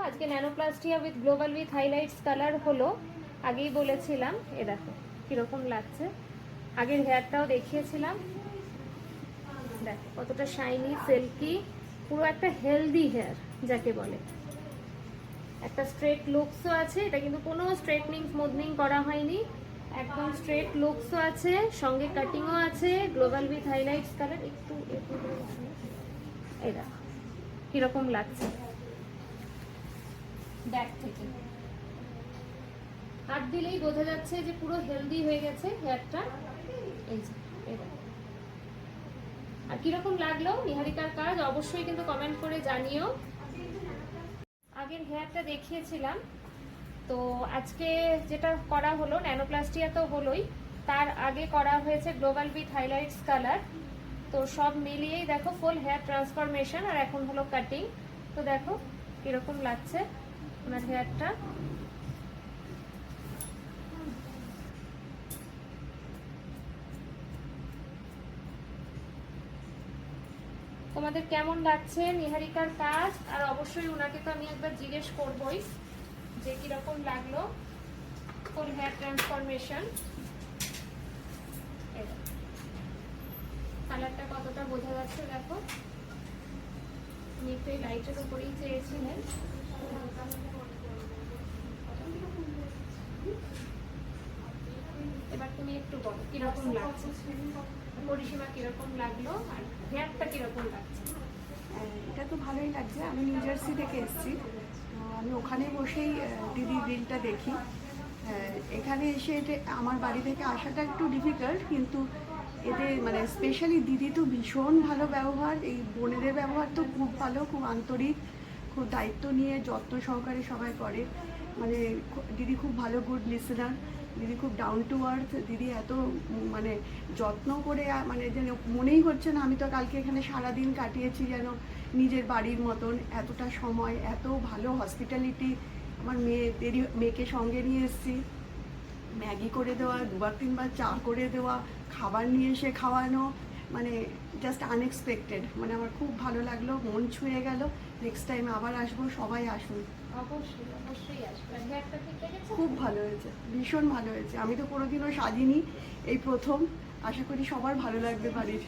আজকে nanoplastia with global with highlights colour হলো, আগেই বলেছিলাম। এ দেখো কিরকম লাগছে, আগের হেয়ারটাও দেখিয়েছিলাম। দেখো কতটা শাইনি সিল্কি, পুরো একটা হেলদি হেয়ার যাকে বলে। একটা স্ট্রেট লুকসও আছে, এটা কিন্তু কোনো স্ট্রেটনিং স্মুথনিং করা হয়নি, একদম স্ট্রেট লুকসও আছে, সঙ্গে কাটিংও আছে, গ্লোবাল উইথ হাইলাইটস কালার। একটু এই দেখো কিরকম লাগছে ব্যাক থেকে। হাত দিলেই বোঝা যাচ্ছে যে পুরো হেলদি হয়ে গেছে হেয়ারটা। এই যে আর কিরকম লাগলো নিহারিকার কাজ অবশ্যই কিন্তু কমেন্ট করে জানিও। আগের হেয়ারটা দেখিয়েছিলাম, তো আজকে যেটা করা হলো ন্যানোপ্লাস্টিয়া তো হলোই, তার আগে করা হয়েছে গ্লোবাল উইথ হাইলাইটস কালার। তো সব মিলিয়েই দেখো ফুল হেয়ার ট্রান্সফরমেশন, আর এখন হলো কাটিং। তো দেখো কিরকম লাগছে আমার হেয়ারটা। তোমাদের কেমন লাগছে নিহারিকার কাজ? আর অবশ্যই ওনাকে তো আমি একবার জিজ্ঞেস করবই যে কিরকম লাগলো ফুল হেয়ার ট্রান্সফরমেশন। কালারটা কতটা বোঝা যাচ্ছে দেখো, নিতে লাইটের উপরেই চেয়েছিলেন। এবার তুমি একটু বলো কিরকম লাগছে, পরিসীমা কিরকম লাগলো আর হেয়ারটা কিরকম লাগছে? এটা তো ভালোই লাগছে। আমি নিউ জার্সি থেকে এসেছি, আমি ওখানে বসেই দিদির রিলটা দেখি। এখানে এসে আমার বাড়ি থেকে আসাটা একটু ডিফিকাল্ট, কিন্তু এতে মানে স্পেশালি দিদি তো ভীষণ ভালো ব্যবহার, এই বোনেদের ব্যবহার তো খুব ভালো, খুব আন্তরিক, খুব দায়িত্ব নিয়ে যত্ন সহকারে সবাই করে। মানে দিদি খুব ভালো গুড লিসেনার, দিদি খুব ডাউন টু আর্থ। দিদি এত মানে যত্ন করে, মানে যেন মনেই হচ্ছে না আমি তো কালকে এখানে সারাদিন কাটিয়েছি যেন নিজের বাড়ির মতন। এতটা সময়, এত ভালো হসপিটালিটি। আমার মেয়েকে সঙ্গে নিয়ে এসেছি, ম্যাগি করে দেওয়া, দুবার তিনবার চা করে দেওয়া, খাবার নিয়ে এসে খাওয়ানো, মানে জাস্ট আনএক্সপেক্টেড। মানে আমার খুব ভালো লাগলো, মন ছুঁয়ে গেল। নেক্সট টাইম আবার আসবো, সবাই আসুন। অবশ্যই অবশ্যই আসবে। হেয়ারটা ঠিক লেগেছে? খুব ভালো হয়েছে, ভীষণ ভালো হয়েছে। আমি তো কোনোদিনও সাজিনি, এই প্রথম। আশা করি সবার ভালো লাগবে বাড়ির।